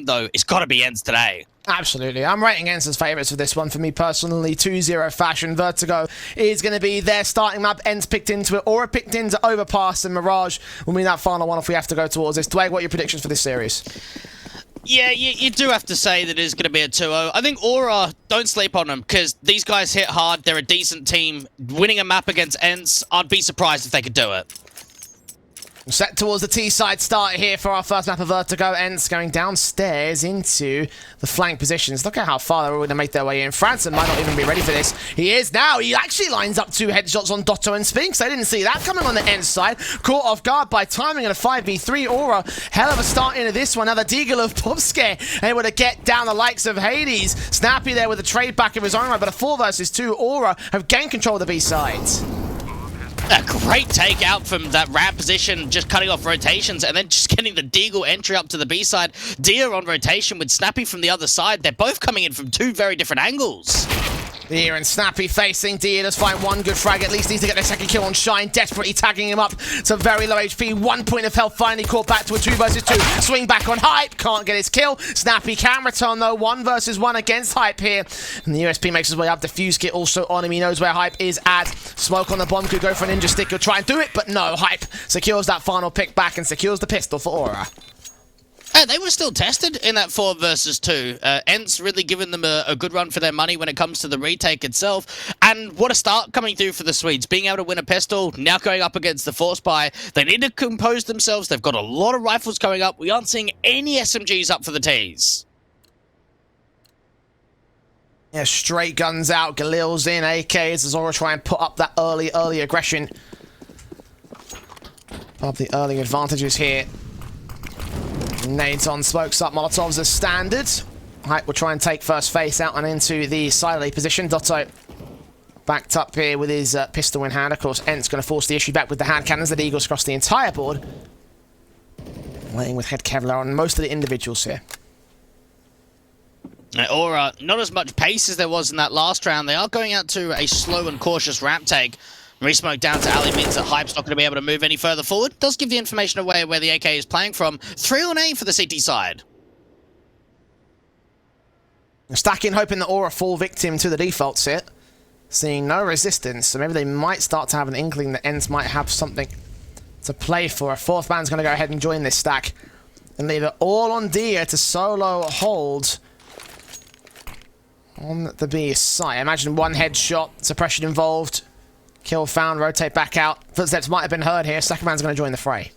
though, it's got to be ENCE today. Absolutely. I'm rating ENCE as favourites for this one. For me personally, 2-0 fashion. Vertigo is going to be their starting map. ENCE picked into it. Aura picked into Overpass, and Mirage will be that final one if we have to go towards this. Dwayne, what are your predictions for this series? Yeah, you do have to say that it's going to be a 2-0. I think Aura, don't sleep on them, because these guys hit hard. They're a decent team. Winning a map against ENCE, I'd be surprised if they could do it. Set towards the T-side start here for our first map of Vertigo. ENCE going downstairs into the flank positions. Look at how far they're going to make their way in. Franson might not even be ready for this. He is now. He actually lines up 2 headshots on Dotto and Sphinx. They didn't see that coming on the ENCE side. Caught off guard by timing at a 5v3. Aura, hell of a start into this one. Now the Deagle of Bobscare able to get down the likes of Hades. Snappy there with a trade back of his own right, but a 4 versus 2. Aura have gained control of the B-side. A great takeout from that ramp position, just cutting off rotations and then just getting the Deagle entry up to the B side. Dia on rotation with Snappy from the other side. They're both coming in from 2 very different angles. Dia and Snappy facing. Dia does find 1 good frag. At least needs to get their second kill on Shine. Desperately tagging him up to very low HP. 1 point of health finally caught back to a 2 versus 2. Swing back on Hype. Can't get his kill. Snappy can return though. 1 versus 1 against Hype here. And the USP makes his way up. Defuse kit also on him. He knows where Hype is at. Smoke on the bomb. Could go for an ninja stick. He'll try and do it, but no. Hype secures that final pick back and secures the pistol for Aura. They were still tested in that 4 versus 2. ENCE really giving them a good run for their money when it comes to the retake itself. And what a start coming through for the Swedes. Being able to win a pistol, now going up against the Force Buy. They need to compose themselves. They've got a lot of rifles coming up. We aren't seeing any SMGs up for the Ts. Yeah, straight guns out. Galil's in. AKs as Aura try and put up that early aggression. Up the early advantages here. Nades on, smokes up, Molotovs as standard. Hype will try and take first face out and into the side position. Dotto backed up here with his pistol in hand. Of course, ENCE going to force the issue back with the hand cannons. The Eagles across the entire board. Laying with head Kevlar on most of the individuals here. Aura, not as much pace as there was in that last round. They are going out to a slow and cautious ramp take. Resmoke down to Ali means that Hype's not going to be able to move any further forward. Does give the information away where the AK is playing from. 3 on A for the CT side. Stacking, hoping that Aura fall victim to the default sit. Seeing no resistance, so maybe they might start to have an inkling that ENCE might have something to play for. A 4th man's going to go ahead and join this stack. And leave it all on Dia to solo hold on the B side. I imagine 1 headshot, suppression involved. Kill found, rotate back out. Footsteps might have been heard here. Second man's going to join the fray.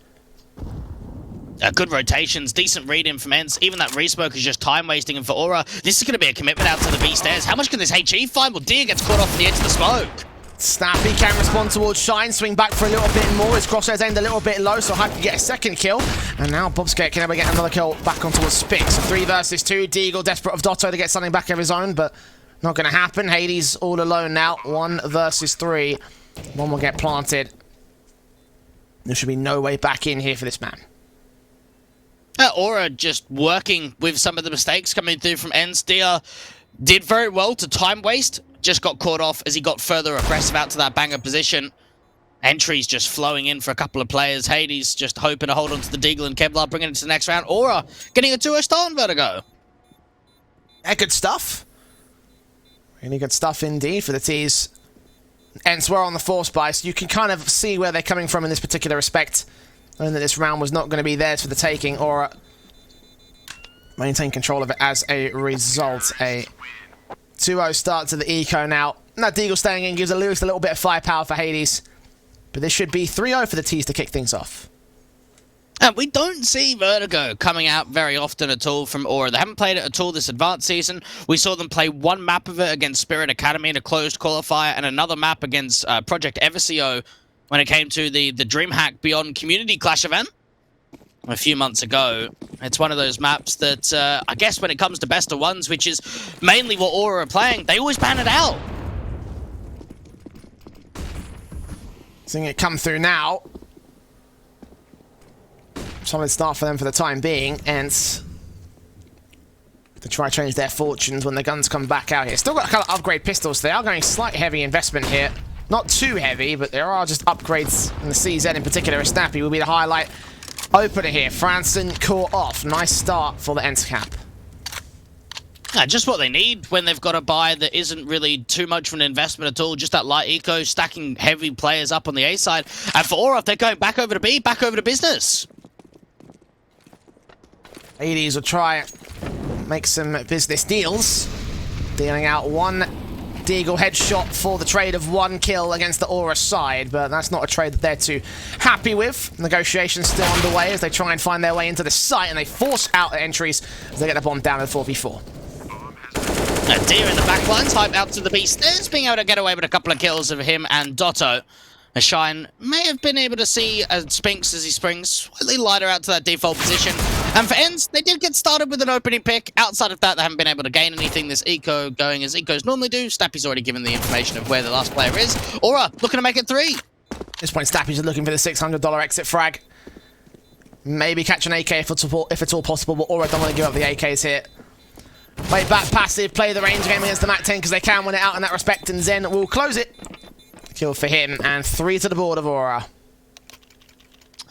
Good rotations, decent read-in from ENCE. Even that resmoke is just time wasting. And for Aura, this is going to be a commitment out to the B stairs. How much can this HE find? Well, Dia gets caught off the edge of the smoke. Snappy can respond towards Shine, swing back for a little bit more. His crosshairs aimed a little bit low, so Hype can get a second kill. And now Bobscare can ever get another kill back on towards Spix. So 3 versus 2. Deagle desperate of Dotto to get something back of his own, but not going to happen. Hades all alone now. 1 versus 3. 1 will get planted. There should be no way back in here for this man. Aura just working with some of the mistakes coming through from ENCE. Dia did very well to time waste. Just got caught off as he got further aggressive out to that banger position. Entries just flowing in for a couple of players. Hades just hoping to hold on to the Deagle and Kevlar, bringing it to the next round. Aura getting a 2-0 start on Vertigo. Yeah, good stuff. Really good stuff indeed for the T's. ENCE were on the Force Buy, so you can kind of see where they're coming from in this particular respect. And that this round was not going to be theirs for the taking, or maintain control of it as a result. A 2-0 start to the Eco now. And that Deagle staying in gives Lewis a little bit of firepower for Hades. But this should be 3-0 for the T's to kick things off. And we don't see Vertigo coming out very often at all from Aura. They haven't played it at all this advanced season. We saw them play 1 map of it against Spirit Academy in a closed qualifier and another map against Project Everseo when it came to the DreamHack Beyond Community Clash event a few months ago. It's one of those maps that I guess when it comes to best of ones, which is mainly what Aura are playing, they always ban it out. Seeing it come through now. Solid start for them for the time being. ENCE to try to change their fortunes when the guns come back out here. Still got a couple of upgrade pistols. They are going slight heavy investment here. Not too heavy, but there are just upgrades in the CZ in particular. A Snappy will be the highlight. opener here. Franson caught off. Nice start for the ENCE cap. Just what they need when they've got a buy that isn't really too much of an investment at all. Just that light eco, stacking heavy players up on the A side. And for Aura, they're going back over to B, back over to business. Hades will try make some business deals. Dealing out one Deagle headshot for the trade of 1 kill against the Aura side, but that's not a trade that they're too happy with. Negotiations still underway as they try and find their way into the site, and they force out the entries as they get the bomb down in 4v4. Deer in the back lines, hype out to the beast. There's being able to get away with a couple of kills of him and Dotto. Shine may have been able to see Spinks as he springs slightly lighter out to that default position. And for ENCE, they did get started with an opening pick. Outside of that, they haven't been able to gain anything. This eco going as ecos normally do. Snappy's already given the information of where the last player is. Aura looking to make it 3. At this point, Snappy's looking for the $600 exit frag. Maybe catch an AK if it's all possible, but Aura don't want to give up the AKs here. Play back passive, play the range game against the MAC-10 because they can win it out in that respect, and Zen will close it. Kill for him, and 3 to the board of Aura.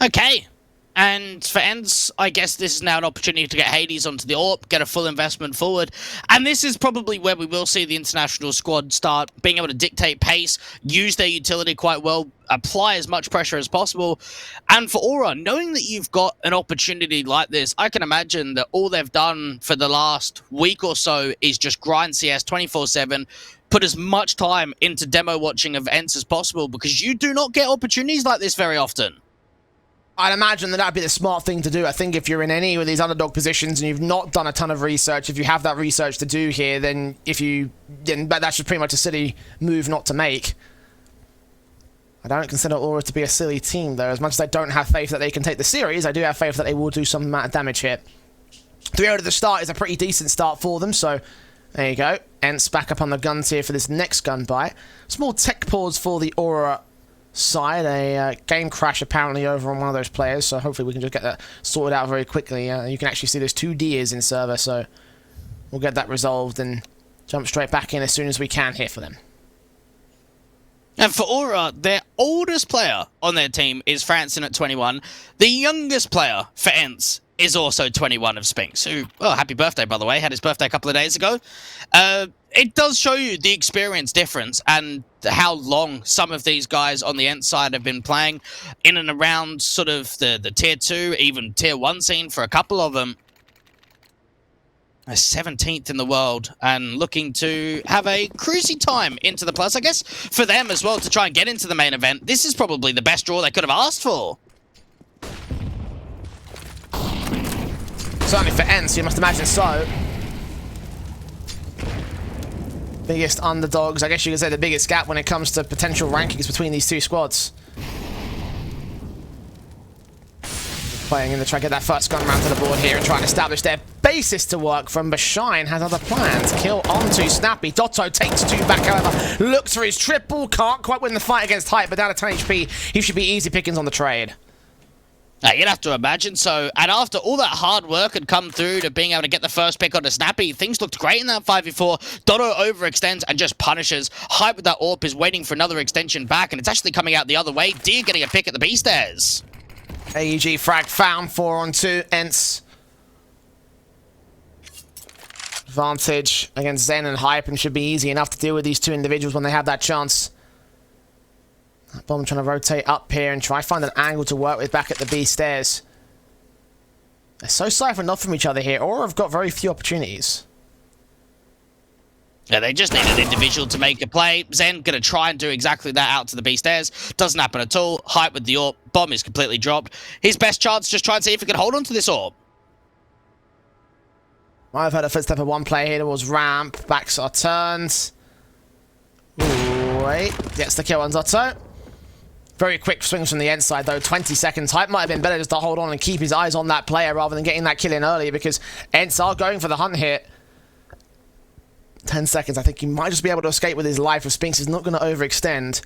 Okay. And for ENCE, I guess this is now an opportunity to get Hades onto the AWP, get a full investment forward. And this is probably where we will see the international squad start being able to dictate pace, use their utility quite well, apply as much pressure as possible. And for Aura, knowing that you've got an opportunity like this, I can imagine that all they've done for the last week or so is just grind CS 24/7, put as much time into demo watching of ENCE as possible, because you do not get opportunities like this very often. I'd imagine that that'd be the smart thing to do. I think if you're in any of these underdog positions and you've not done a ton of research, if you have that research to do here, then that's just pretty much a silly move not to make. I don't consider Aura to be a silly team, though. As much as I don't have faith that they can take the series, I do have faith that they will do some amount of damage here. 3-0 to the start is a pretty decent start for them, so there you go. ENCE back up on the guns here for this next gun buy. Small tech pause for the Aura side. A game crash apparently over on one of those players, so hopefully we can just get that sorted out very quickly. You can actually see there's 2 Deers in server, so we'll get that resolved and jump straight back in as soon as we can here for them. And for Aura, their oldest player on their team is Franson at 21. The youngest player for ENCE is also 21 of Spinks, who, well, happy birthday, by the way, had his birthday a couple of days ago. It does show you the experience difference and how long some of these guys on the ENCE side have been playing in and around sort of the tier 2, even tier 1 scene for a couple of them. 17th in the world and looking to have a cruisy time into the plus. I guess for them as well to try and get into the main event, this is probably the best draw they could have asked for. Certainly for ENCE, you must imagine so. Biggest underdogs, I guess you could say the biggest gap when it comes to potential rankings between these 2 squads. Playing in the try to get that first gun round to the board here and trying to establish their basis to work from, but Shine has other plans. Kill onto Snappy. Dotto takes 2 back, however. Looks for his triple. Can't quite win the fight against Hype, but down to 10 HP. He should be easy pickings on the trade. You'd have to imagine so. And after all that hard work had come through to being able to get the first pick onto Snappy, things looked great in that 5v4. Dotto overextends and just punishes. Hype with that AWP is waiting for another extension back, and it's actually coming out the other way. Deer getting a pick at the B stairs. AEG frag found, 4 on 2. ENCE. Advantage against Zen and Hype, and should be easy enough to deal with these 2 individuals when they have that chance. That bomb trying to rotate up here and try to find an angle to work with back at the B stairs. They're so siphoned off from each other here, or have got very few opportunities. Yeah, they just need an individual to make a play. Zen gonna try and do exactly that out to the B stairs. Doesn't happen at all. Hype with the AWP. Bomb is completely dropped. His best chance, just try and see if he can hold on to this AWP. I've heard a footstep of one player here towards ramp. Backs are turned. Ooh, wait. Gets the kill on Dotto. Very quick swings from the ENCE side, though. 20 seconds. Hype might have been better just to hold on and keep his eyes on that player rather than getting that kill in early, because ENCE are going for the hunt here. 10 seconds. I think he might just be able to escape with his life if Spinks is not going to overextend.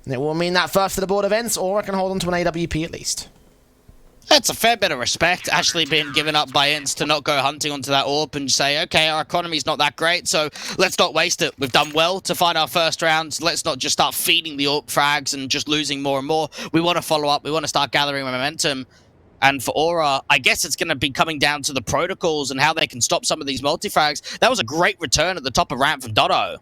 And it will mean that first to the board of ENCE, or I can hold on to an AWP at least. That's a fair bit of respect actually being given up by ENCE to not go hunting onto that AWP and say, okay, our economy's not that great, so let's not waste it. We've done well to find our first rounds. Let's not just start feeding the AWP frags and just losing more and more. We want to follow up. We want to start gathering momentum. And for Aura, I guess it's going to be coming down to the protocols and how they can stop some of these multi-frags. That was a great return at the top of ramp from Dotto.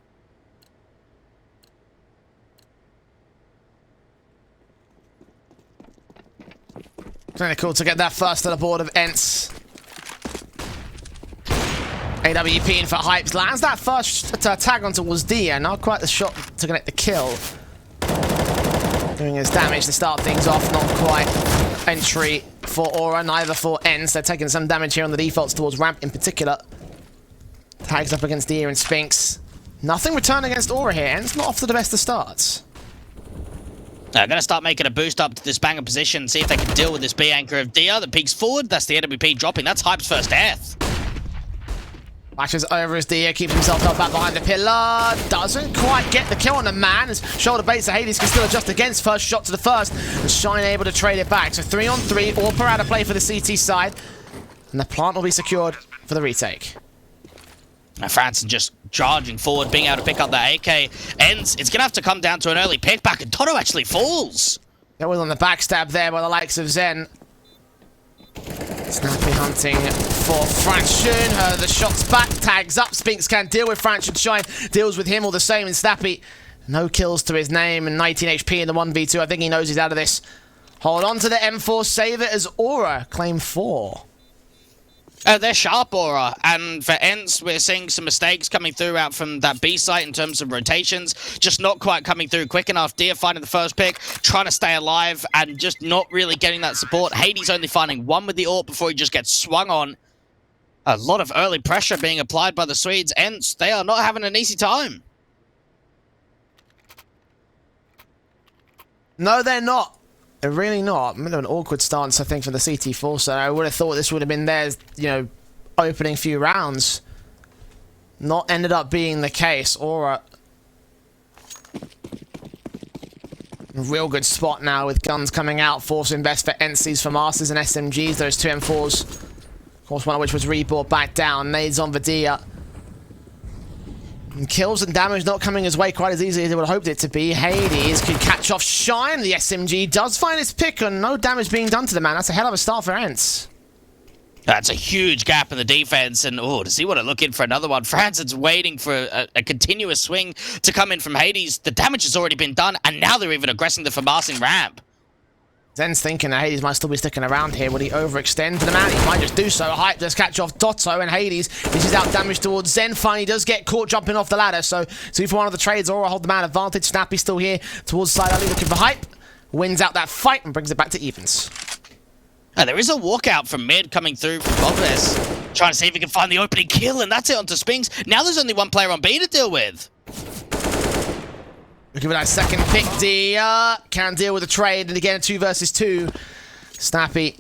Really cool to get that first on the board of ENCE. AWP in for Hypes. Lands that first tag on towards Dia. Not quite the shot to connect the kill. Doing his damage to start things off. Not quite entry for Aura, neither for ENCE. They're taking some damage here on the defaults towards ramp in particular. Tags up against Dia and Spinks. Nothing return against Aura here. ENCE not off to the best of starts. They're going to start making a boost up to this banger position, see if they can deal with this B anchor of Dia that peeks forward. That's the AWP dropping. That's Hype's first death. Flashes over as Dia keeps himself up back behind the pillar. Doesn't quite get the kill on the man. As shoulder baits, so Hades can still adjust against. First shot to the first. And Shine able to trade it back. So 3 on 3, all per out of play for the CT side. And the plant will be secured for the retake. Now Franson just charging forward, being able to pick up that AK. ENCE, it's going to have to come down to an early pick back, and Dotto actually falls. That was on the backstab there by the likes of Zen. Snappy hunting for Franson. The shots back, tags up. Spinks can't deal with Franson. Shine deals with him all the same, and Snappy, no kills to his name, and 19 HP in the 1v2. I think he knows he's out of this. Hold on to the M4, save it as Aura claim 4. They're sharp, Aura, and for ENCE, we're seeing some mistakes coming through out from that B site in terms of rotations, just not quite coming through quick enough. Dia finding the first pick, trying to stay alive, and just not really getting that support. Hades only finding one with the AWP before he just gets swung on. A lot of early pressure being applied by the Swedes. ENCE, they are not having an easy time. No, they're not. They're really not. Bit of an awkward stance, I think, for the CT4, so I would have thought this would have been their, opening few rounds. Not ended up being the case. Aura, real good spot now with guns coming out, forcing best for ENCEs, for Masters and SMGs, those 2 M4s. Of course, one of which was rebought back down. Nades on Vertigo. And kills and damage not coming his way quite as easily as they would have hoped it to be. Hades could catch off Shine. The SMG does find his pick and no damage being done to the man. That's a hell of a start for ENCE. That's a huge gap in the defense, and does he want to look in for another one? Franson's waiting for a continuous swing to come in from Hades. The damage has already been done, and now they're even aggressing the Famasing ramp. Zen's thinking that Hades might still be sticking around here. Will he overextend to the man? He might just do so. Hype does catch off Dotto, and Hades dishes out damage towards Zen. Finally does get caught jumping off the ladder, so 2 for 1 of the trades. Aura hold the man advantage. Snappy still here towards side alley looking for Hype. Wins out that fight and brings it back to evens. There is a walkout from mid coming through from Bobness. Trying to see if he can find the opening kill, and that's it onto Spinks. Now there's only one player on B to deal with. Looking for that second pick. Dia can deal with the trade, and again, 2 versus 2. Snappy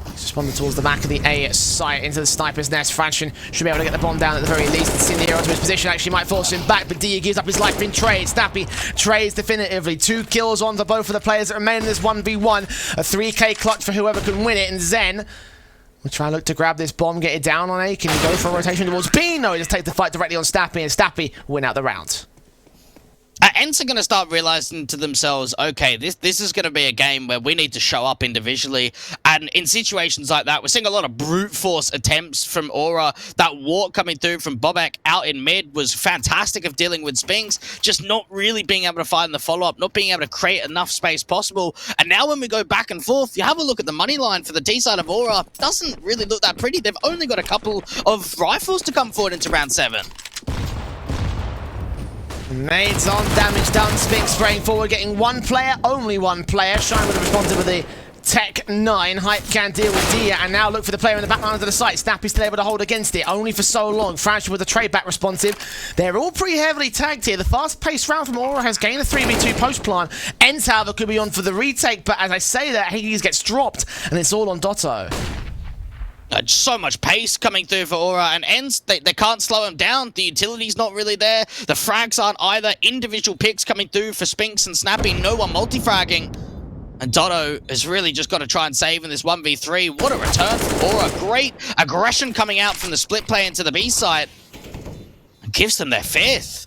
responded towards the back of the A site into the sniper's nest. Franson should be able to get the bomb down at the very least. And Cindy onto his position actually might force him back, but Dia gives up his life in trade. Snappy trades definitively. 2 kills on for both of the players that remain in this 1v1. A 3k clutch for whoever can win it, and Zen will try and look to grab this bomb, get it down on A. Can he go for a rotation towards B? No, he just takes the fight directly on Snappy, and Snappy win out the round. ENCE are going to start realizing to themselves, okay, this is going to be a game where we need to show up individually. And in situations like that, we're seeing a lot of brute force attempts from Aura. That walk coming through from Bobek out in mid was fantastic of dealing with Spinks, just not really being able to find the follow-up, not being able to create enough space possible. And now when we go back and forth, you have a look at the money line for the D side of Aura. Doesn't really look that pretty. They've only got a couple of rifles to come forward into round 7. Nades on, damage done. Spinks spraying forward, getting 1 player, only 1 player. Shine with the responsive with the Tech 9. Hype can deal with Dia, and now look for the player in the back line of the site. Snappy's still able to hold against it, only for so long. Franson with the trade back responsive. They're all pretty heavily tagged here. The fast-paced round from Aura has gained a 3v2 post-plant. ENCE, however, could be on for the retake, but as I say that, Hades gets dropped, and it's all on Dotto. So much pace coming through for Aura, and ENCE, they can't slow him down. The utility's not really there. The frags aren't either. Individual picks coming through for Spinks and Snappy. No one multi-fragging. And Dotto has really just got to try and save in this 1v3. What a return from Aura. Great aggression coming out from the split play into the B site. And gives them their 5th.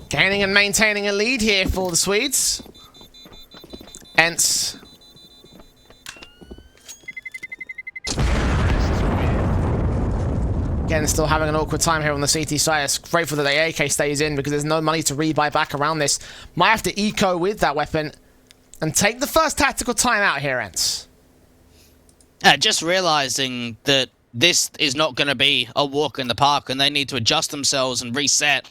Gaining and maintaining a lead here for the Swedes. ENCE. Again, still having an awkward time here on the CT side. It's grateful that the AK stays in because there's no money to rebuy back around this. Might have to eco with that weapon and take the first tactical time out here, ENCE. Just realizing that this is not going to be a walk in the park and they need to adjust themselves and reset.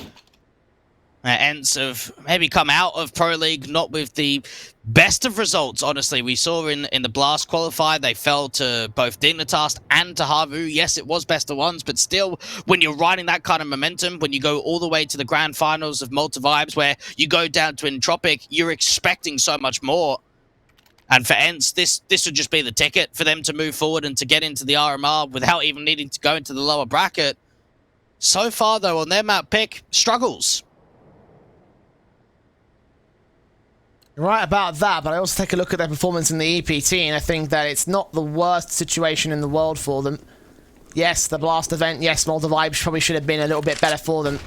ENCE have maybe come out of Pro League not with the best of results, honestly. We saw in the Blast qualifier, they fell to both Dignitas and to Havu. Yes, it was best of ones, but still, when you're riding that kind of momentum, when you go all the way to the grand finals of Multivibes, where you go down to Entropic, you're expecting so much more. And for ENCE, this would just be the ticket for them to move forward and to get into the RMR without even needing to go into the lower bracket. So far, though, on their map pick, struggles. You're right about that, but I also take a look at their performance in the EPT, and I think that it's not the worst situation in the world for them. Yes, the Blast event, yes, Multivibes probably should have been a little bit better for them.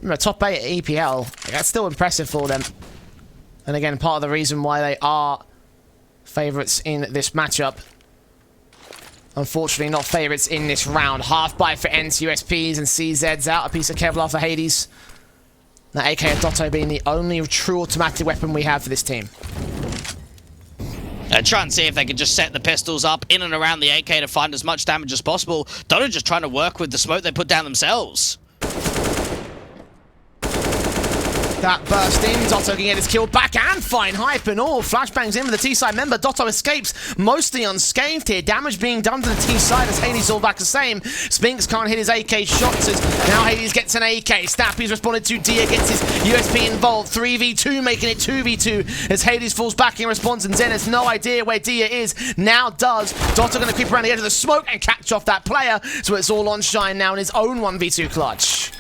Remember, top 8 at EPL, that's still impressive for them. And again, part of the reason why they are favourites in this matchup. Unfortunately, not favourites in this round. Half buy for ENCE, USPs and CZs out. A piece of Kevlar for Hades. That AK of Dotto being the only true automatic weapon we have for this team. Try and see if they can just set the pistols up in and around the AK to find as much damage as possible. Dotto just trying to work with the smoke they put down themselves. That burst in, Dotto can get his kill back and find hype and all. Flashbangs in with the T-side member. Dotto escapes mostly unscathed here. Damage being done to the T-side as Hades all back the same. Spinks can't hit his AK shots as now Hades gets an AK. Snappy's responded to. Dia gets his USP involved. 3v2 making it 2v2 as Hades falls back in response and Zen has no idea where Dia is. Now does. Dotto going to creep around the edge of the smoke and catch off that player. So it's all on Shine now in his own 1v2 clutch.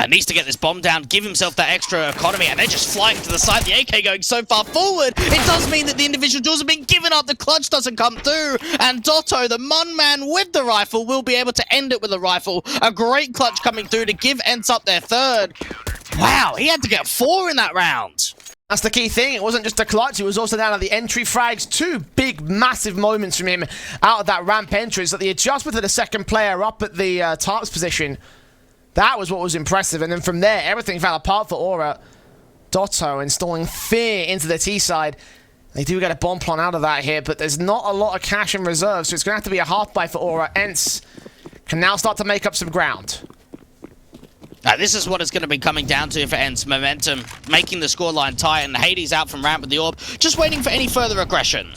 Needs to get this bomb down, give himself that extra economy, and they're just flying to the side. The AK going so far forward. It does mean that the individual duels have been given up. The clutch doesn't come through. And Dotto, the Mun man with the rifle, will be able to end it with a rifle. A great clutch coming through to give ENCE up their third. Wow, he had to get 4 in that round. That's the key thing. It wasn't just a clutch. He was also down at the entry frags. 2 big, massive moments from him out of that ramp entrance. That the adjustment to the second player up at the tarps position, that was what was impressive, and then from there, everything fell apart for Aura. Dotto installing fear into the T-side. They do get a bomb plan out of that here, but there's not a lot of cash in reserve, so it's going to have to be a half buy for Aura. ENCE can now start to make up some ground. This is what it's going to be coming down to for ENCE. Momentum, making the scoreline tight, and Hades out from ramp with the orb, just waiting for any further aggression.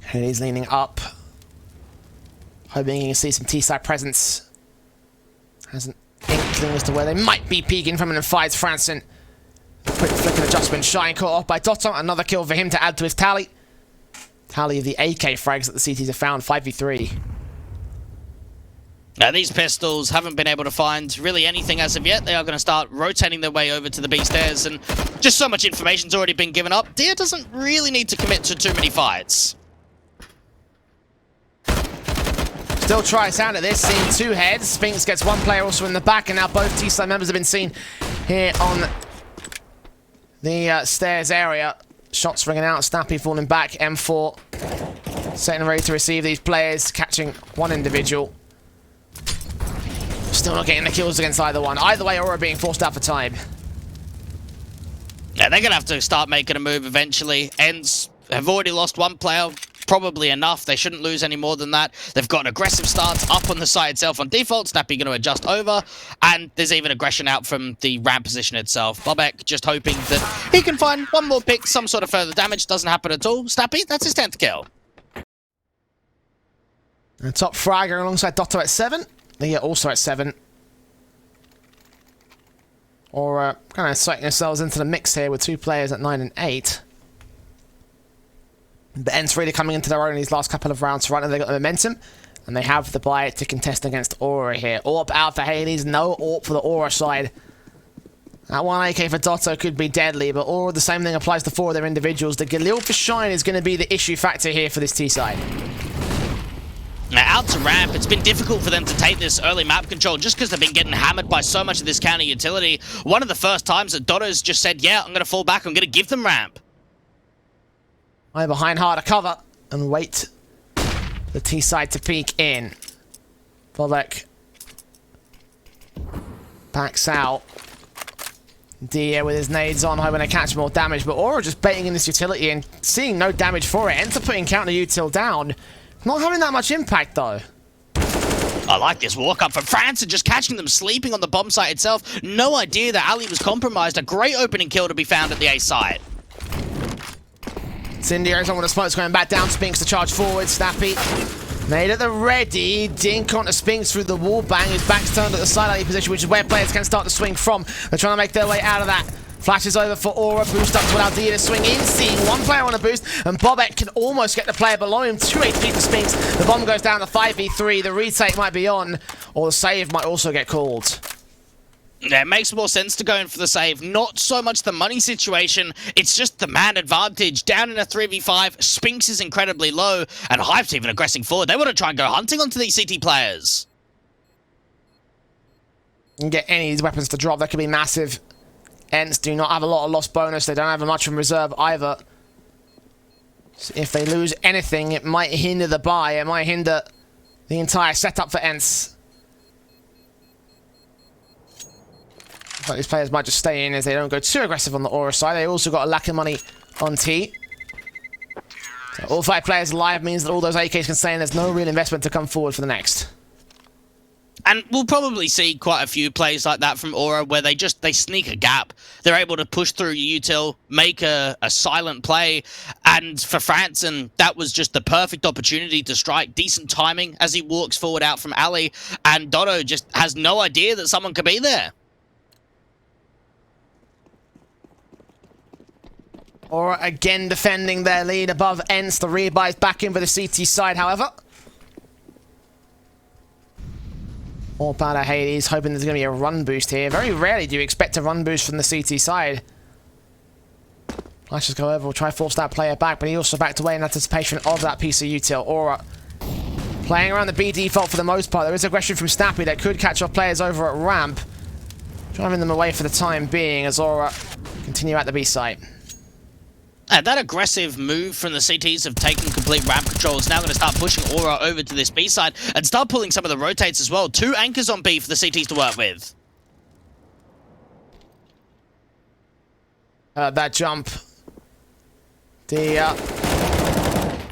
Hades leaning up. Hoping you can see some T-side presence. Has an inkling as to where they might be peeking from, and then fights Franson. Quick flick and adjustment. Shine caught off by Dotto. Another kill for him to add to his tally. Tally of the AK frags that the CTs have found. 5v3. Now, these pistols haven't been able to find really anything as of yet. They are going to start rotating their way over to the B stairs, and just so much information's already been given up. Dia doesn't really need to commit to too many fights. Still try sound at this, seeing 2 heads. Spinks gets 1 player also in the back, and now both T-side members have been seen here on the stairs area. Shots ringing out, Snappy falling back, M4 setting ready to receive these players, catching 1 individual. Still not getting the kills against either one. Either way, Aura being forced out for time. Yeah, they're going to have to start making a move eventually. ENCE have already lost 1 player. Probably enough. They shouldn't lose any more than that. They've got an aggressive start up on the site itself on default. Snappy going to adjust over. And there's even aggression out from the ramp position itself. Bobek just hoping that he can find 1 more pick, some sort of further damage. Doesn't happen at all. Snappy, that's his 10th kill. And top fragger alongside Dotto at 7. They are also at 7. Or kind of setting themselves into the mix here with 2 players at 9 and 8. But ENCE really coming into their own in these last couple of rounds. Right now they've got the momentum, and they have the buy to contest against Aura here. Orb out for Hades, no Orb for the Aura side. That 1 AK for Dotto could be deadly, but Aura, the same thing applies to 4 of their individuals. The Galil for Shine is going to be the issue factor here for this T side. Now, out to ramp, it's been difficult for them to take this early map control just because they've been getting hammered by so much of this counter utility. One of the first times that Dotto's just said, yeah, I'm going to fall back, I'm going to give them ramp. Eye behind harder cover and wait the T side to peek in. Bobek backs out. Dia with his nades on, hoping to catch more damage, but Aura just baiting in this utility and seeing no damage for it. ENCE putting counter util down. Not having that much impact though. I like this walk up from France and just catching them sleeping on the bomb site itself. No idea that Ali was compromised. A great opening kill to be found at the A site. Incendiaries on with the smokes going back down. Spinks to charge forward. Snappy made at the ready. Dink onto Spinks through the wall bang. His back's turned at the side alley position, which is where players can start to swing from. They're trying to make their way out of that. Flashes over for Aura, boost up to allow Dia to swing in, seeing one player on a boost, and Bobek can almost get the player below him. 2 HP for Spinks. The bomb goes down to 5v3. The retake might be on, or the save might also get called. Yeah, it makes more sense to go in for the save. Not so much the money situation, it's just the man advantage. Down in a 3v5, Spinks is incredibly low, and Hype's even aggressing forward. They want to try and go hunting onto these CT players. And get any of these weapons to drop, that could be massive. ENCE do not have a lot of lost bonus. They don't have much in reserve either. So if they lose anything, it might hinder the buy. It might hinder the entire setup for ENCE. But these players might just stay in as they don't go too aggressive on the Aura side. They also got a lack of money on T. So all 5 players alive means that all those AKs can stay in. There's no real investment to come forward for the next. And we'll probably see quite a few plays like that from Aura where they sneak a gap. They're able to push through util, make a silent play. And for Franson, that was just the perfect opportunity to strike. Decent timing as he walks forward out from Ali. And Dotto just has no idea that someone could be there. Aura again defending their lead above ENCE. The rebuy is back in for the CT side, however. All part of Hades, hoping there's going to be a run boost here. Very rarely do you expect a run boost from the CT side. Let's just go over, we'll try force that player back, but he also backed away in anticipation of that piece of util. Aura playing around the B default for the most part. There is aggression from Snappy that could catch off players over at ramp. Driving them away for the time being as Aura continue at the B site. That aggressive move from the CTs of taking complete ramp control is now going to start pushing Aura over to this B side and start pulling some of the rotates as well. 2 anchors on B for the CTs to work with. That jump.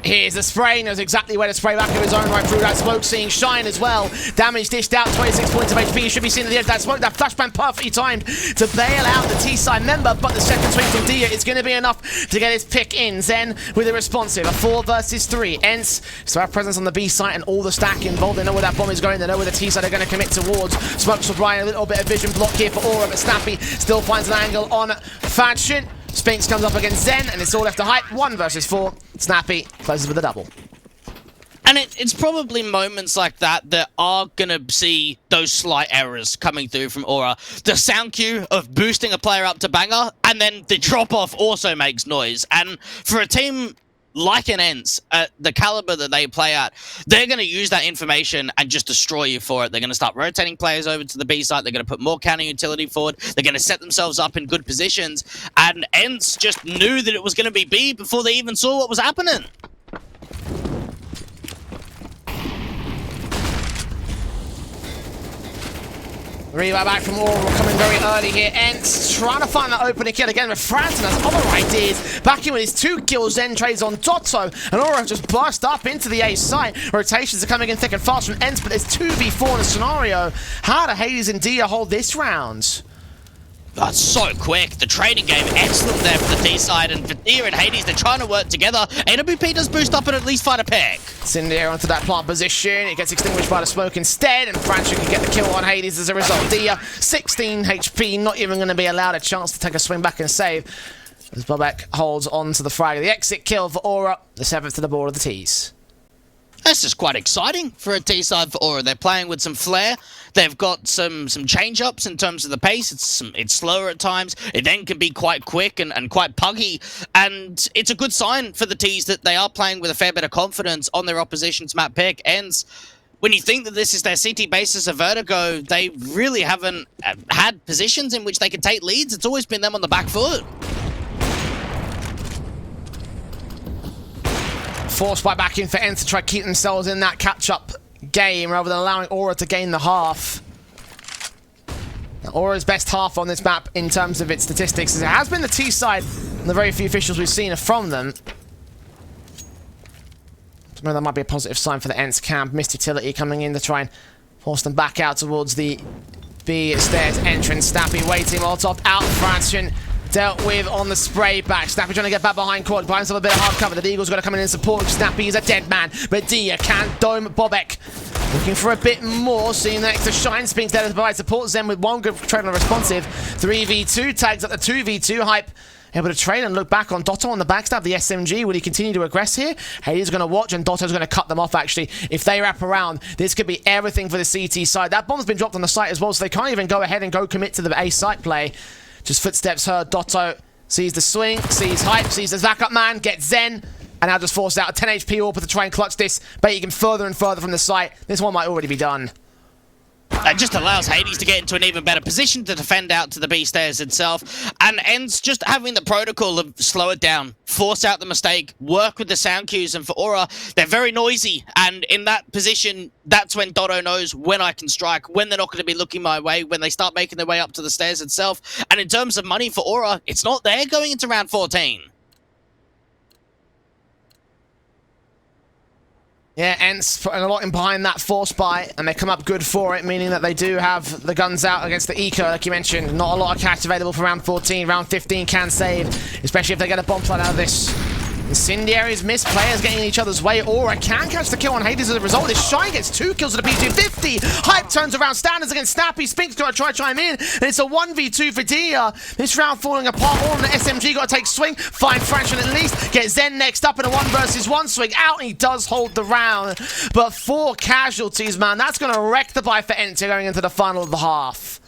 Here's the spray, knows exactly where to spray back of his own right through that smoke, seeing Shine as well. Damage dished out, 26 points of HP. You should be seeing at the edge of that smoke. That flashbang perfectly timed to bail out the T-side member, but the second swing from Dia is going to be enough to get his pick in. Zen with a responsive, a 4 versus 3. ENCE still have presence on the B site and all the stack involved. They know where that bomb is going, they know where the T-side are going to commit towards. Smokes for Brian, a little bit of vision block here for Aura, but Snappy still finds an angle on Faction. Spinks comes up against Zen, and it's all left to Hype. 1 versus 4. Snappy closes with a double. And it's probably moments like that that are going to see those slight errors coming through from Aura. The sound cue of boosting a player up to banger, and then the drop-off also makes noise. And for a team like an ENCE, at the caliber that they play at, they're going to use that information and just destroy you for it. They're going to start rotating players over to the B site. They're going to put more counter utility forward. They're going to set themselves up in good positions. And ENCE just knew that it was going to be B before they even saw what was happening. Rebuy back from Aura, coming very early here. ENCE trying to find that opening kill again, but Franson has other ideas. Back in with his 2 kills, then trades on Dotto, and Aura just burst up into the A site. Rotations are coming in thick and fast from ENCE, but there's 2v4 in the scenario. How do Hades and Dia hold this round? That's so quick. The trading game, excellent there for the T side, and for Dia and Hades, they're trying to work together. AWP does boost up and at least find a pick. Cinder onto that plant position. It gets extinguished by the smoke instead, and Franson can get the kill on Hades as a result. Dia, 16 HP, not even going to be allowed a chance to take a swing back and save. As Bobek holds on to the frag. The exit kill for Aura, the 7th to the board of the T's. That's just quite exciting for a T-side for Aura. They're playing with some flair. They've got some change-ups in terms of the pace. It's slower at times. It then can be quite quick and quite puggy. And it's a good sign for the Ts that they are playing with a fair bit of confidence on their opposition's map pick. ENCE, when you think that this is their CT basis of Vertigo, they really haven't had positions in which they can take leads. It's always been them on the back foot. Forced by back in for ENCE to try to keep themselves in that catch-up game rather than allowing Aura to gain the half. Now, Aura's best half on this map in terms of its statistics, as it has been the T side, and the very few officials we've seen are from them. So maybe that might be a positive sign for the ENCE camp. Missed utility coming in to try and force them back out towards the B stairs entrance. Snappy waiting, Molotov out, Francian dealt with on the spray back. Snappy trying to get back behind Quad, buy himself a bit of hard cover. The Deagle's got to come in and support. Snappy is a dead man, but Dia can't dome Bobek. Looking for a bit more, seeing the extra shine. Spinks there to provide support. Zen with one good trailer responsive. 3v2 tags up the 2v2 hype. Able to train and look back on Dotto on the backstab. The SMG, will he continue to aggress here? Hades going to watch, and Dotto's going to cut them off, actually. If they wrap around, this could be everything for the CT side. That bomb's been dropped on the site as well, so they can't even go ahead and go commit to the A site play. Just footsteps heard. Dotto sees the swing, sees hype, sees the backup man, gets Zen, and now just forced out a 10 HP AWP to try and clutch this, baiting him further and further from the site. This one might already be done. That just allows Hades to get into an even better position to defend out to the B stairs itself. And ENCE just having the protocol of slow it down, force out the mistake, work with the sound cues. And for Aura, they're very noisy. And in that position, that's when Dotto knows when I can strike, when they're not going to be looking my way, when they start making their way up to the stairs itself. And in terms of money for Aura, it's not there going into round 14. Yeah, ENCE putting a lot in behind that force buy, and they come up good for it, meaning that they do have the guns out against the eco, like you mentioned. Not a lot of cash available for round 14. Round 15 can save, especially if they get a bomb flight out of this. Incendiaries miss, players getting in each other's way. Aura can catch the kill on Hades as a result. This Shine gets 2 kills at a P250. Hype turns around, standards against Snappy. Spink's got to try to chime in, and it's a 1v2 for Dia. This round falling apart. All on the SMG, got to take swing. Find Francian at least. Get Zen next up in a 1 versus 1 swing. Out, and he does hold the round. But 4 casualties, man. That's going to wreck the buy for ENCE going into the final of the half.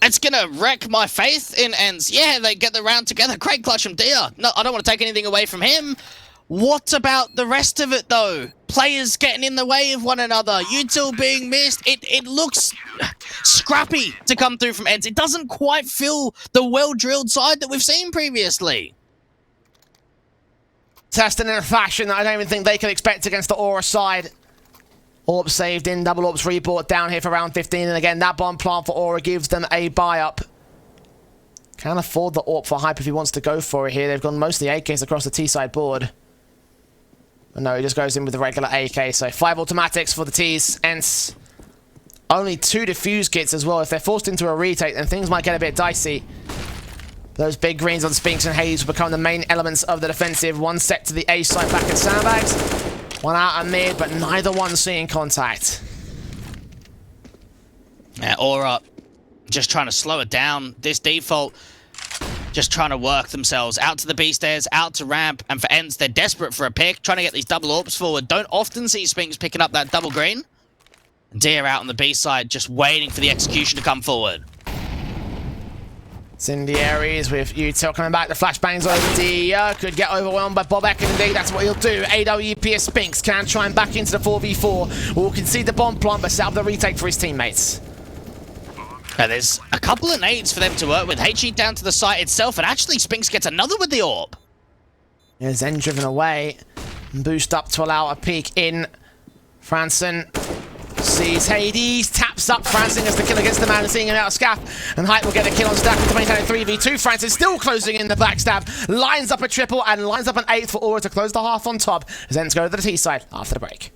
It's gonna wreck my faith in ENCE. Yeah, they get the round together. Great clutch from Dia. No, I don't want to take anything away from him. What about the rest of it, though? Players getting in the way of one another. Util being missed. It looks scrappy to come through from ENCE. It doesn't quite feel the well-drilled side that we've seen previously. Testing in a fashion that I don't even think they can expect against the Aura side. AWP saved in, double AWP's rebought down here for round 15, and again, that bomb plant for Aura gives them a buy-up. Can't afford the AWP for Hype if he wants to go for it here. They've gone mostly AKs across the T-side board. But no, he just goes in with the regular AK, so 5 automatics for the Ts. ENCE only 2 defuse kits as well. If they're forced into a retake, then things might get a bit dicey. Those big greens on Spinks and Hades will become the main elements of the defensive. One set to the A side back at Sandbags. One out and mid, but neither one seeing contact. Yeah, Aura just trying to slow it down. This default just trying to work themselves out to the B stairs, out to ramp, and for ENCE, they're desperate for a pick, trying to get these double AWPs forward. Don't often see Spinks picking up that double green. And Dia out on the B side, just waiting for the execution to come forward. Incendiaries with Util coming back. The flashbangs over Dia. Could get overwhelmed by Bobek, and indeed that's what he'll do. AWP as Spinks can try and back into the 4v4. Will concede the bomb plant, but set up the retake for his teammates. Now, there's a couple of nades for them to work with. HE down to the site itself, and actually Spinks gets another with the AWP. Yeah, Zen driven away. Boost up to allow a peek in. Franson sees Hades, taps up. Francin gets the kill against the man and seeing him out of scaff. And Hype will get a kill on Stack to maintain a 3v2. Francin still closing in the backstab. Lines up a triple and lines up an 8th for Aura to close the half on top. Zen's go to the T side after the break.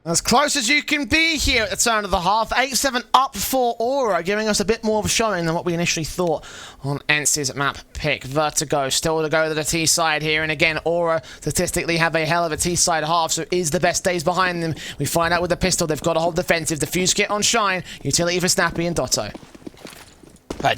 As close as you can be here at the turn of the half. 8-7 up for Aura, giving us a bit more of a showing than what we initially thought on ENCE's map pick. Vertigo still to go to the T side here. And again, Aura statistically have a hell of a T side half, so is the best days behind them. We find out with the pistol, they've got to hold defensive. Defuse kit on Shine, utility for Snappy and Dotto.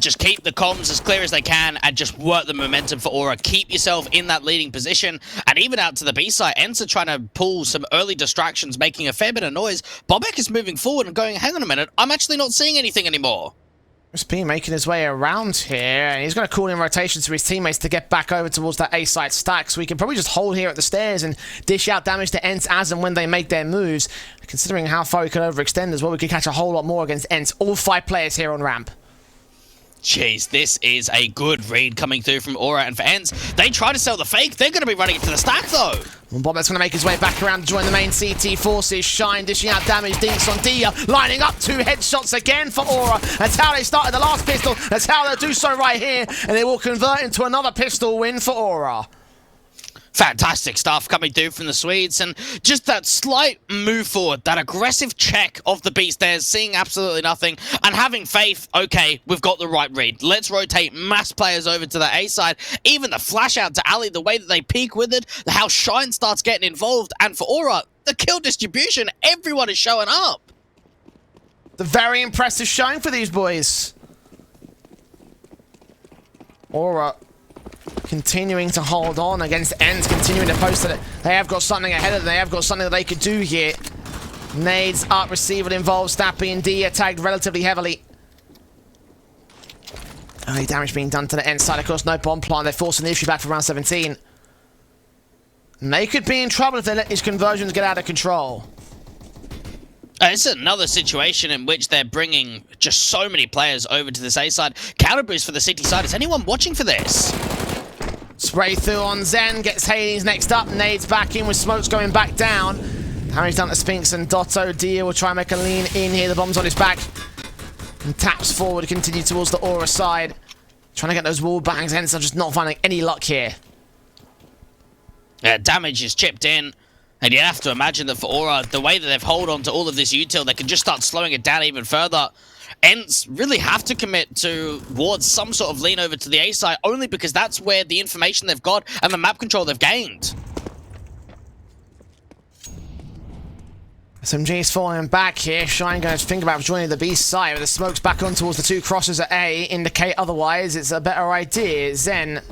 Just keep the comms as clear as they can and just work the momentum for Aura. Keep yourself in that leading position. And even out to the B side, ENCE are trying to pull some early distractions, making a fair bit of noise. Bobek is moving forward and going, hang on a minute, I'm actually not seeing anything anymore. SP making his way around here, and he's going to call in rotations to his teammates to get back over towards that A site stack, so we can probably just hold here at the stairs and dish out damage to ENCE as and when they make their moves. Considering how far we could overextend as well, we could catch a whole lot more against ENCE. All 5 players here on ramp. Jeez, this is a good read coming through from Aura, and for ENCE, they try to sell the fake. They're going to be running into the stack, though. Well, Bobek's going to make his way back around to join the main CT forces. Shine dishing out damage. Dinks on Dia, lining up 2 headshots again for Aura. That's how they started the last pistol. That's how they'll do so right here, and they will convert into another pistol win for Aura. Fantastic stuff coming through from the Swedes, and just that slight move forward, that aggressive check of the beast there, seeing absolutely nothing, and having faith, okay, we've got the right read. Let's rotate mass players over to the A side. Even the flash out to Ali, the way that they peek with it, how Shine starts getting involved, and for Aura, the kill distribution, everyone is showing up. The very impressive showing for these boys. Aura continuing to hold on against ENCE, continuing to post that they have got something ahead of them. They have got something that they could do here. Nades up, receiver involved. Snappy and Dia tagged relatively heavily. Early damage being done to the ENCE side. Of course, no bomb plant. They're forcing the issue back for round 17. And they could be in trouble if they let these conversions get out of control. It's another situation in which they're bringing just so many players over to this A side. Counter boost for the City side. Is anyone watching for this? Spray through on Zen, gets Hades next up. Nades back in with smokes going back down. Damage done to Spinks and Dotto. Dia will try and make a lean in here. The bomb's on his back. And taps forward, continue towards the Aura side. Trying to get those wall bangs. ENCE are just not finding any luck here. Damage is chipped in. And you have to imagine that for Aura, the way that they've held on to all of this util, they can just start slowing it down even further. ENCE really have to commit towards some sort of lean over to the A side, only because that's where the information they've got and the map control they've gained. SMG's falling back here. Shine going to think about joining the B side, with the smokes back on towards the 2 crosses at A, indicate otherwise it's a better idea. Zen.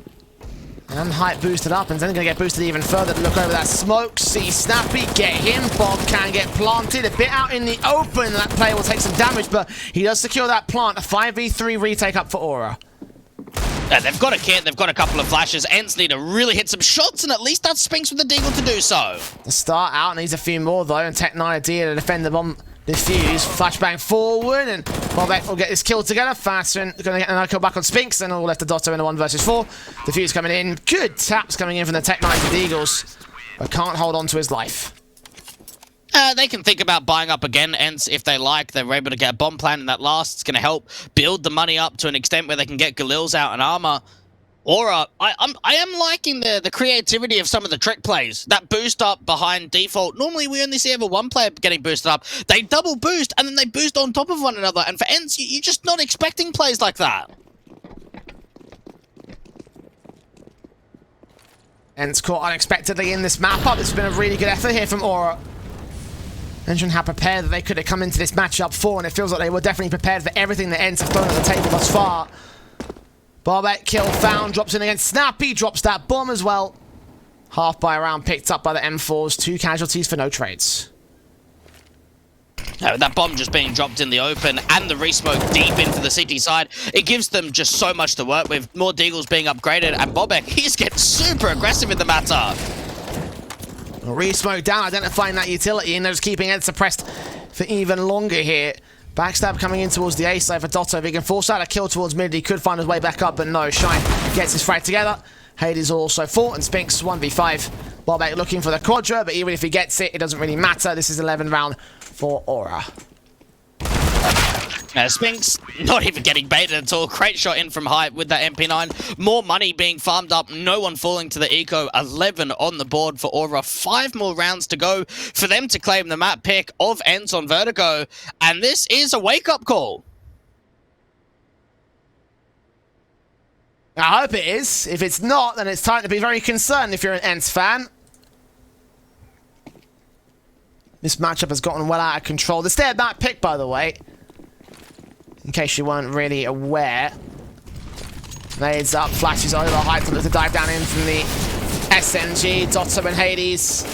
And height boosted up, and then going to get boosted even further to look over that smoke. See Snappy, get him. Bob can get planted a bit out in the open. That player will take some damage, but he does secure that plant. A 5v3 retake up for Aura. They've got a kit, they've got a couple of flashes. ENCE need to really hit some shots, and at least that's Spinks with the deagle to do so. The start out needs a few more, though, and Tech9 idea to defend the bomb. Defuse, flashbang forward, and Bobek will get this kill together. Fast and going to get another kill back on Spinks, and all left to Dotto in a 1 versus 4. Defuse coming in. Good taps coming in from the Tech9 with Eagles, but can't hold on to his life. They can think about buying up again, ENCE, if they like. They were able to get a bomb plant in that last. It's going to help build the money up to an extent where they can get Galils out and armor. Aura, I am liking the creativity of some of the trick plays. That boost up behind default. Normally, we only see ever one player getting boosted up. They double boost, and then they boost on top of one another. And for ENCE, you're just not expecting plays like that. ENCE caught unexpectedly in this map up. It's been a really good effort here from Aura. Mention how prepared that they could have come into this matchup for, and it feels like they were definitely prepared for everything that ENCE have thrown at the table thus far. Bobek kill found, drops in against Snappy, drops that bomb as well. Half by a round picked up by the M4s, 2 casualties for no trades. That bomb just being dropped in the open and the resmoke deep into the City side, it gives them just so much to work with. More deagles being upgraded, and Bobek, he's getting super aggressive in the matter. Resmoke down, identifying that utility, and they're just keeping it suppressed for even longer here. Backstab coming in towards the A side for Dotto. If he can force out a kill towards mid, he could find his way back up, but no. Shine gets his frag together. Hades also fought, and Spinks 1v5. Bobek looking for the quadra, but even if he gets it, it doesn't really matter. This is 11th round for Aura. Spinks not even getting baited at all. Great shot in from Hype with that MP9. More money being farmed up. No one falling to the eco. 11 on the board for Aura. 5 more rounds to go for them to claim the map pick of ENCE on Vertigo. And this is a wake-up call. I hope it is. If it's not, then it's time to be very concerned if you're an ENCE fan. This matchup has gotten well out of control. This their map pick, by the way. In case you weren't really aware. Nades up, flashes over, Hype to look to dive down in from the SMG. Dotto and Hades.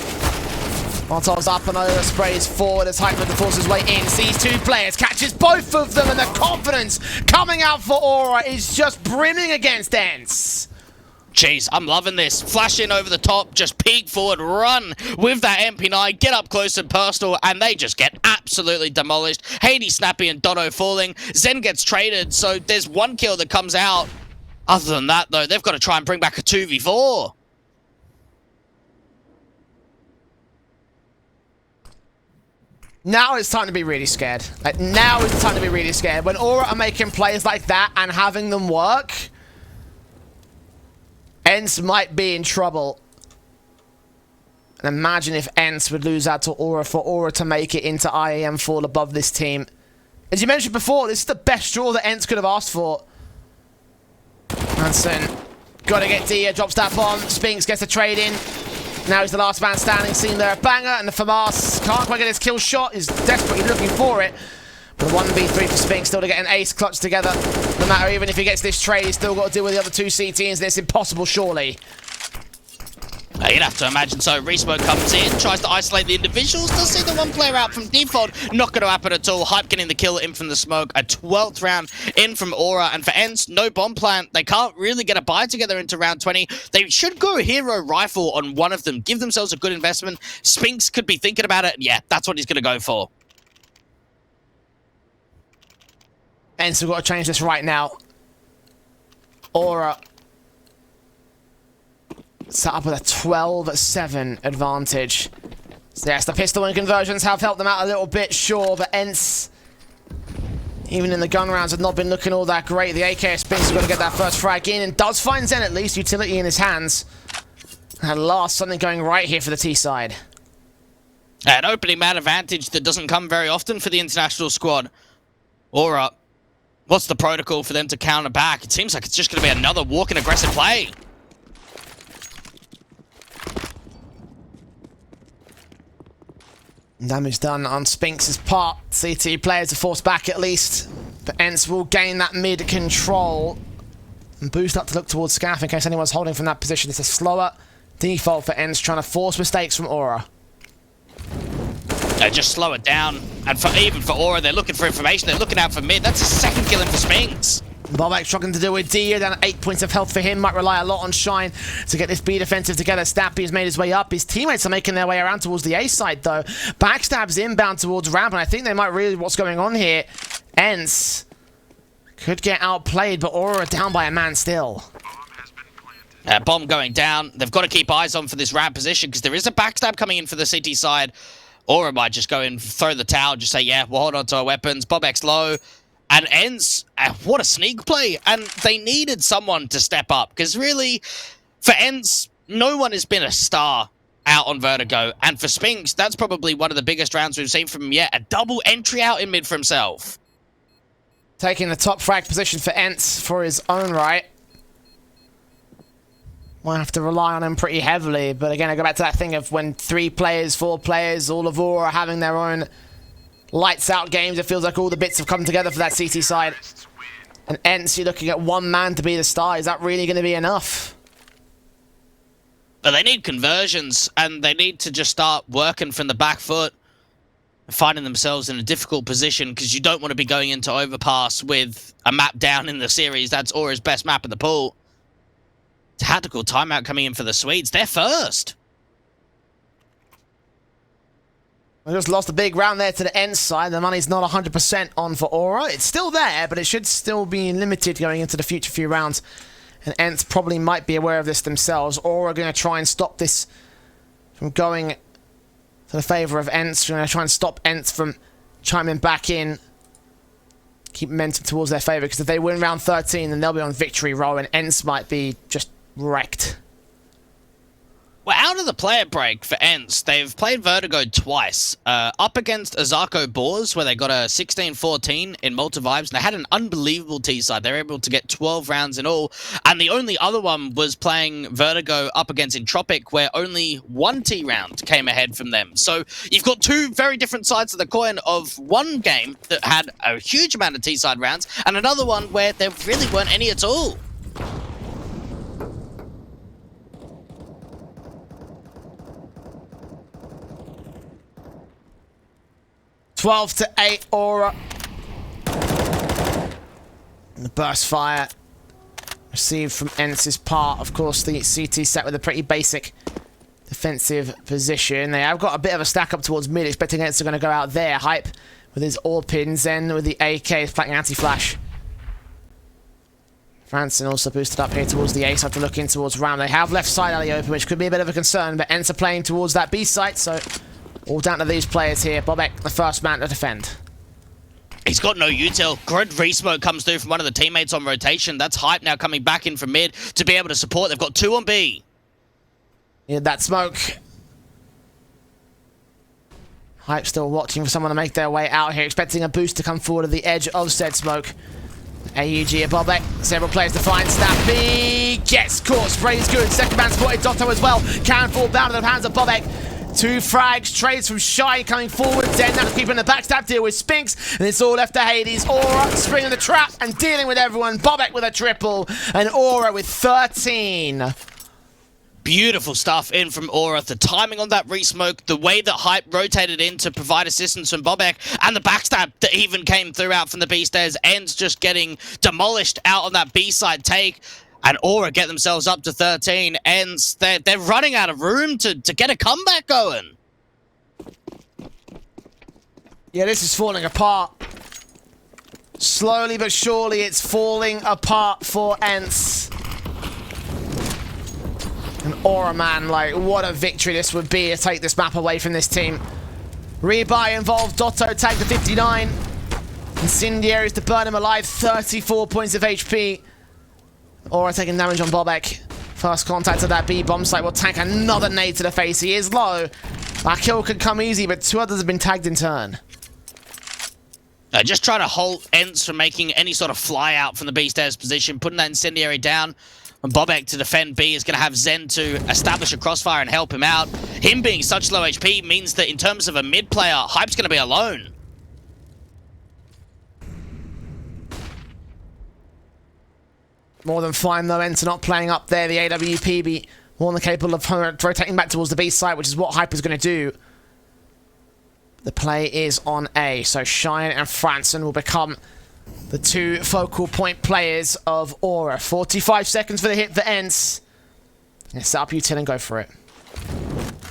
Molotov's up and over, sprays forward as Hype to force his way in. Sees 2 players, catches both of them, and the confidence coming out for Aura is just brimming against ENCE. Jeez, I'm loving this. Flash in over the top, just peek forward, run with that MP9, get up close and personal, and they just get absolutely demolished. Hades, Snappy, and Dotto falling. Zen gets traded, so there's 1 kill that comes out. Other than that, though, they've got to try and bring back a 2v4. Now it's time to be really scared. Like, now is the time to be really scared. When Aura are making plays like that and having them work, ENCE might be in trouble. And imagine if ENCE would lose out to Aura for Aura to make it into IEM Fall above this team. As you mentioned before, this is the best draw that ENCE could have asked for. Hansen, gotta get Dia, drops that bomb. Spinks gets a trade in. Now he's the last man standing, seen there a banger, and the FAMAS can't quite get his kill shot. He's desperately looking for it. But 1v3 for Spinks, still to get an ace clutch together. No matter, even if he gets this trade, he's still got to deal with the other 2 CTs, and it's impossible, surely. You'd have to imagine so. Resmoke comes in, tries to isolate the individuals. Does see the 1 player out from default. Not going to happen at all. Hype getting the kill in from the smoke. A 12th round in from Aura. And for ENCE, no bomb plant. They can't really get a buy together into round 20. They should go hero rifle on one of them. Give themselves a good investment. Spinks could be thinking about it. Yeah, that's what he's going to go for. ENCE have got to change this right now. Aura set up with a 12-7 advantage. So yes, the pistol and conversions have helped them out a little bit, sure, but ENCE, even in the gun rounds, have not been looking all that great. The AK Spinks has got to get that first frag in, and does find Zen at least, utility in his hands. At last, something going right here for the T side. An opening man advantage that doesn't come very often for the international squad. Aura, what's the protocol for them to counter back? It seems like it's just going to be another walk-in aggressive play. Damage done on Spinks' part. CT players are forced back at least. But ENCE will gain that mid-control. And boost up to look towards Scaff in case anyone's holding from that position. It's a slower default for ENCE, trying to force mistakes from Aura. Just slow it down. And even for Aura, they're looking for information. They're looking out for mid. That's a 2nd kill in for Spinks. Bobak struggling to deal with Dia, down at 8 points of health for him. Might rely a lot on Shine to get this B defensive together. Snappy's made his way up. His teammates are making their way around towards the A side, though. Backstab's inbound towards ramp, and I think they might realize what's going on here. ENCE could get outplayed, but Aura down by a man still. Bomb going down. They've got to keep eyes on for this ramp position, because there is a backstab coming in for the CT side. Aura might just go in, throw the towel, just say, yeah, we'll hold on to our weapons. Bobek's low. And ENCE, what a sneak play. And they needed someone to step up. Because really, for ENCE, no one has been a star out on Vertigo. And for Spinks, that's probably one of the biggest rounds we've seen from him yet. A double entry out in mid for himself. Taking the top frag position for ENCE for his own right. Might have to rely on him pretty heavily. But again, I go back to that thing of when 3 players, 4 players, all of Aura are having their own lights out games. It feels like all the bits have come together for that CT side. And ENCE, you're looking at 1 man to be the star. Is that really going to be enough? But they need conversions, and they need to just start working from the back foot, finding themselves in a difficult position, because you don't want to be going into overpass with a map down in the series. That's Aura's best map in the pool. Tactical timeout coming in for the Swedes. They're first. We just lost a big round there to the ENCE side. The money's not 100% on for Aura. It's still there, but it should still be limited going into the future few rounds. And ENCE probably might be aware of this themselves. Aura are going to try and stop this from going to the favour of ENCE. We're going to try and stop ENCE from chiming back in keep momentum towards their favour, because if they win round 13, then they'll be on victory roll, and ENCE might be just wrecked. Well, out of the player break for ENCE, they've played Vertigo twice. Up against Azarko Boars, where they got a 16-14 in multi-vibes, and they had an unbelievable T-side. They were able to get 12 rounds in all. And the only other one was playing Vertigo up against Entropic, where only one T-round came ahead from them. So you've got two very different sides of the coin of one game that had a huge amount of T-side rounds, and another one where there really weren't any at all. 12-8 Aura. And the burst fire received from ENCE's part. Of course, the CT set with a pretty basic defensive position. They have got a bit of a stack up towards mid, expecting ENCE are going to go out there. Hype with his AWP pins, then with the AK, is playing anti-flash. Franson also boosted up here towards the ace after looking towards Ram. They have left side alley open, which could be a bit of a concern, but ENCE are playing towards that B site, so all down to these players here. Bobek, the first man to defend. He's got no util. Good re-smoke comes through from one of the teammates on rotation. That's Hype now coming back in from mid to be able to support. They've got 2 on B. Yeah, that smoke. Hype still watching for someone to make their way out here, expecting a boost to come forward at the edge of said smoke. AUG at Bobek. Several players to find. Snappy gets caught. Spray's good. Second man spotted. Dotto as well. Can fall down to the hands of Bobek. 2 frags, trades from Shy coming forward. Den now keeping the backstab deal with Spinks. And it's all left to Hades. Aura springing the trap and dealing with everyone. Bobek with a triple. And Aura with 13. Beautiful stuff in from Aura. The timing on that re-smoke, the way that Hype rotated in to provide assistance from Bobek, and the backstab that even came through out from the B stairs. Ends just getting demolished out on that B side take. And Aura get themselves up to 13. ENCE, they're running out of room to get a comeback going. Yeah, this is falling apart. Slowly but surely, it's falling apart for ENCE. And Aura, man, like, what a victory this would be to take this map away from this team. Rebuy involved. Dotto tagged to 59. Incendiaries to burn him alive. 34 points of HP. Aura taking damage on Bobek. First contact at that B bomb site will tank another nade to the face. He is low. That kill could come easy, but 2 others have been tagged in turn. Just trying to hold ENCE from making any sort of fly out from the B stairs position, putting that incendiary down. And Bobek to defend B is going to have Zen to establish a crossfire and help him out. Him being such low HP means that in terms of a mid player, Hype's going to be alone. More than fine though, ENCE not playing up there. The AWP be more than capable of rotating back towards the B site, which is what Hype is going to do. The play is on A, so Cheyenne and Franson will become the 2 focal point players of Aura. 45 seconds for the hit for ENCE. Set up util and go for it.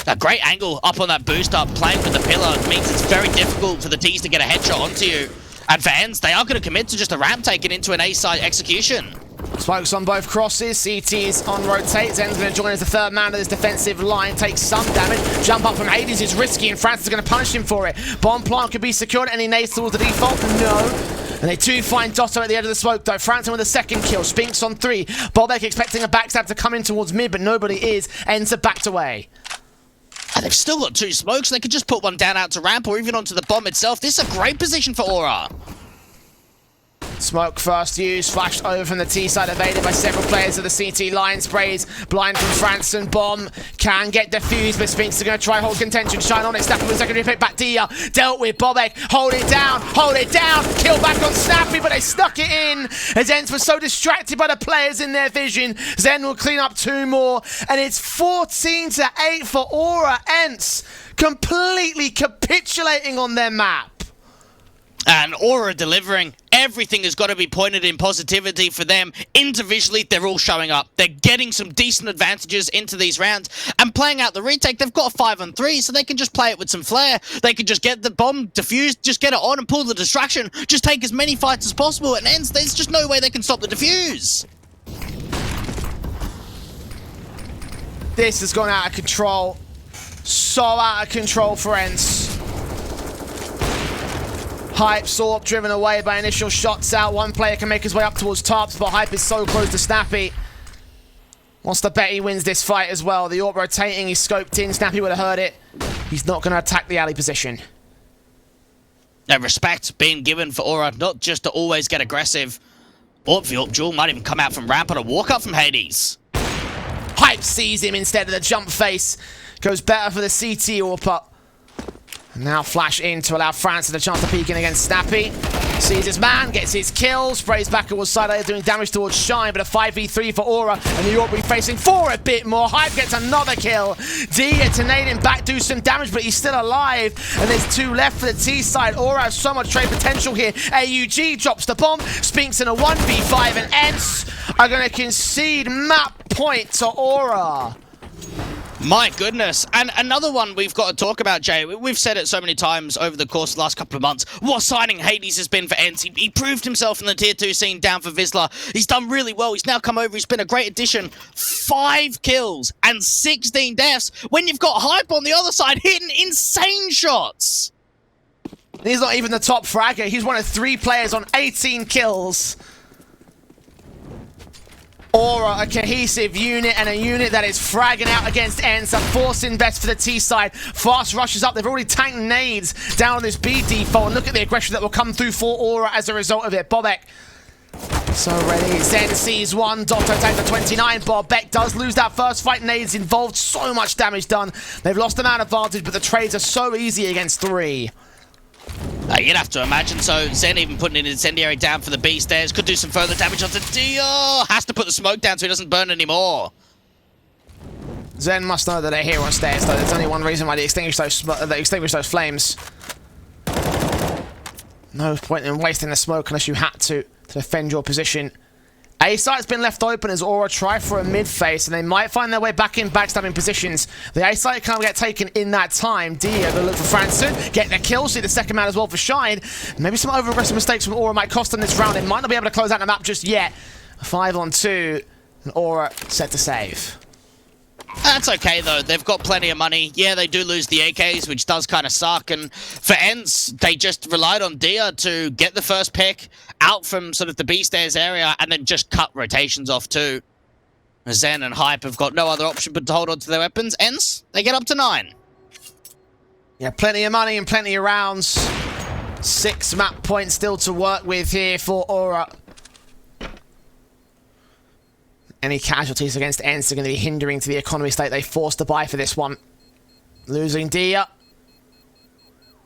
A great angle up on that boost up, playing with the pillar means it's very difficult for the T's to get a headshot onto you. And for ENCE, they are going to commit to just a ramp taken into an A side execution. Smokes on both crosses. CT is on rotate. Zen's going to join as the 3rd man of this defensive line. Takes some damage. Jump up from Hades is risky, and Francis is going to punish him for it. Bomb plant could be secured. Any nades towards the default? No. And they do find Dotto at the edge of the smoke, though. Franson with a 2nd kill. Spinks on 3. Bobek expecting a backstab to come in towards mid, but nobody is. Ends up backed away. And they've still got 2 smokes. They could just put one down out to ramp or even onto the bomb itself. This is a great position for Aura. Smoke first used, flashed over from the T side, evaded by several players of the CT line. Sprays blind from Franson. Bomb can get defused, but Spinks are going to try hold contention. Shine on it, Snappy with a secondary pick back Dia. Dealt with Bobek. Hold it down, kill back on Snappy, but they stuck it in as ENCE was so distracted by the players in their vision. Zen will clean up 2 more, and it's 14-8 for Aura. ENCE completely capitulating on their map. And Aura delivering. Everything has got to be pointed in positivity for them. Individually, they're all showing up. They're getting some decent advantages into these rounds. And playing out the retake, they've got a 5-on-3, so they can just play it with some flair. They can just get the bomb defused, just get it on and pull the distraction. Just take as many fights as possible. And ENCE, there's just no way they can stop the defuse. This has gone out of control. So out of control for ENCE. Hype, Sorp, driven away by initial shots out. One player can make his way up towards tops, but Hype is so close to Snappy. Wants to bet he wins this fight as well. The AWP rotating, he's scoped in. Snappy would have heard it. He's not going to attack the alley position. No respect being given for Aura, not just to always get aggressive. Or the AWP duel might even come out from ramp on a walk up from Hades. Hype sees him instead of the jump face. Goes better for the CT AWP. Now flash in to allow Francis a chance to peek in against Snappy. Sees his man, gets his kill, sprays back towards side A, doing damage towards Shine, but a 5v3 for Aura, and the AWP refacing for a bit more. Hype gets another kill. D to nade him back, do some damage, but he's still alive, and there's 2 left for the T side. Aura has so much trade potential here. AUG drops the bomb, Spinks in a 1v5, and ENCE are going to concede map point to Aura. My goodness. And another one we've got to talk about, Jay. We've said it so many times over the course of the last couple of months. What signing Hades has been for ENCE. He proved himself in the Tier 2 scene down for Vizsla. He's done really well. He's now come over. He's been a great addition. 5 kills and 16 deaths when you've got Hype on the other side hitting insane shots. He's not even the top fragger. He's one of 3 players on 18 kills. Aura, a cohesive unit, and a unit that is fragging out against ENCE. A force invest for the T side. Fast rushes up. They've already tanked nades down on this B default. And look at the aggression that will come through for Aura as a result of it. Bobek so ready. Zen sees one. Dotto tank for 29. Bobek does lose that first fight. Nades involved. So much damage done. They've lost the man advantage, but the trades are so easy against 3. You'd have to imagine so. Zen even putting an incendiary down for the B stairs. Could do some further damage onto Dio. Has to put the smoke down so he doesn't burn anymore. Zen must know that they're here on stairs, though. There's only one reason why they extinguish those flames. No point in wasting the smoke unless you had to defend your position. A site's been left open as Aura try for a mid face, and they might find their way back in backstabbing positions. The A site can't get taken in that time. Dio gonna look for Franson, get the kill, see the second man as well for Shine. Maybe some over-aggressive mistakes from Aura might cost them this round. They might not be able to close out the map just yet. 5 on 2, and Aura set to save. That's okay, though. They've got plenty of money. Yeah, they do lose the AKs, which does kind of suck. And for ENCE, they just relied on Dia to get the first pick out from sort of the B-stairs area and then just cut rotations off, too. Zen and Hype have got no other option but to hold on to their weapons. ENCE, they get up to 9. Yeah, plenty of money and plenty of rounds. 6 map points still to work with here for Aura. Any casualties against ENCE are going to be hindering to the economy state they forced to buy for this one. Losing Dia.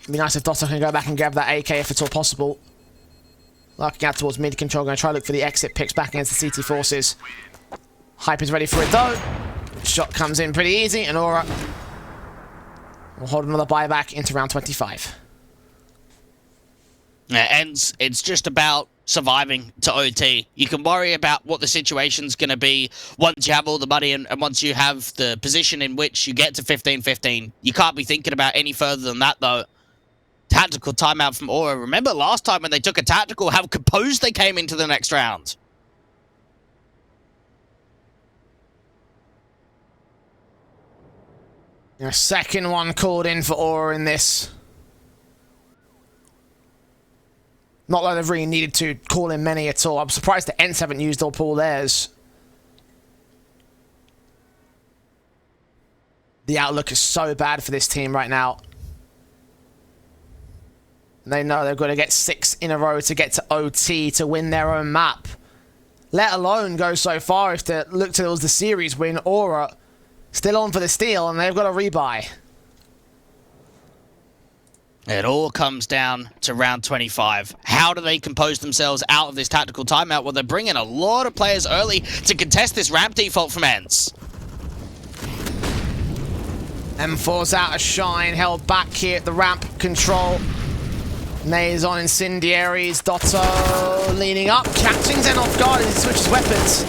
It'd be nice if Dotto can go back and grab that AK if it's all possible. Lurking out towards mid control, going to try to look for the exit picks back against the CT forces. Hype is ready for it though. Shot comes in pretty easy, and Aura will hold another buyback into round 25. ENCE, it's just about surviving to OT. You can worry about what the situation's going to be once you have all the money and once you have the position in which you get to 15-15. You can't be thinking about any further than that, though. Tactical timeout from Aura. Remember last time when they took a tactical, how composed they came into the next round. A second one called in for Aura in this. Not like they've really needed to call in many at all. I'm surprised the ENCE haven't used up all theirs. The outlook is so bad for this team right now. They know they've got to get 6 in a row to get to OT to win their own map. Let alone go so far if they look towards the series win. Aura still on for the steal, and they've got to rebuy. It all comes down to round 25. How do they compose themselves out of this tactical timeout? Well, they're bringing a lot of players early to contest this ramp default from ENCE. M4's out of Shine, held back here at the ramp control. Nays on incendiaries. Dotto leaning up, catching Zen off guard as he switches weapons.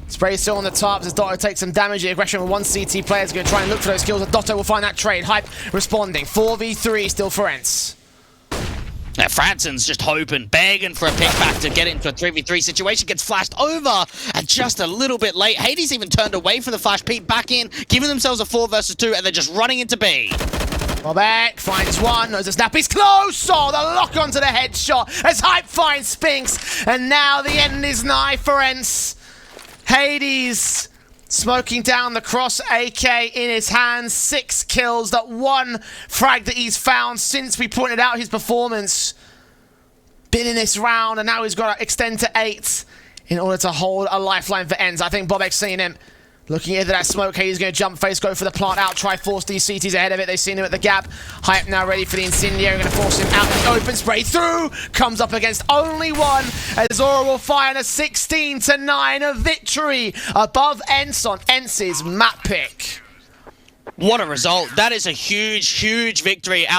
Spray still on the tops as Dotto takes some damage. The aggression with one CT player is going to try and look for those kills, and Dotto will find that trade. Hype responding. 4v3 still for ENCE. Now, Franson's just hoping, begging for a pick back to get into a 3v3 situation. Gets flashed over and just a little bit late. Hades even turned away from the flash, peek back in, giving themselves a 4 versus 2, and they're just running into B. Bobek finds one, knows a snap, he's close! Oh, the lock onto the headshot as Hype finds Spinks, and now the end is nigh for ENCE. Hades smoking down the cross, AK in his hands, 6 kills, that one frag that he's found since we pointed out his performance. Been in this round, and now he's got to extend to 8 in order to hold a lifeline for ENCE. I think Bobek's seen him. Looking into that smoke, Hades going to jump face, go for the plant out, try force these CTs ahead of it. They've seen him at the gap. Hype now ready for the incendiary, going to force him out in the open, spray through, comes up against only one, as Zora will fire a 16-9 victory above ENCE on ENCE's map pick. What a result. That is a huge, huge victory out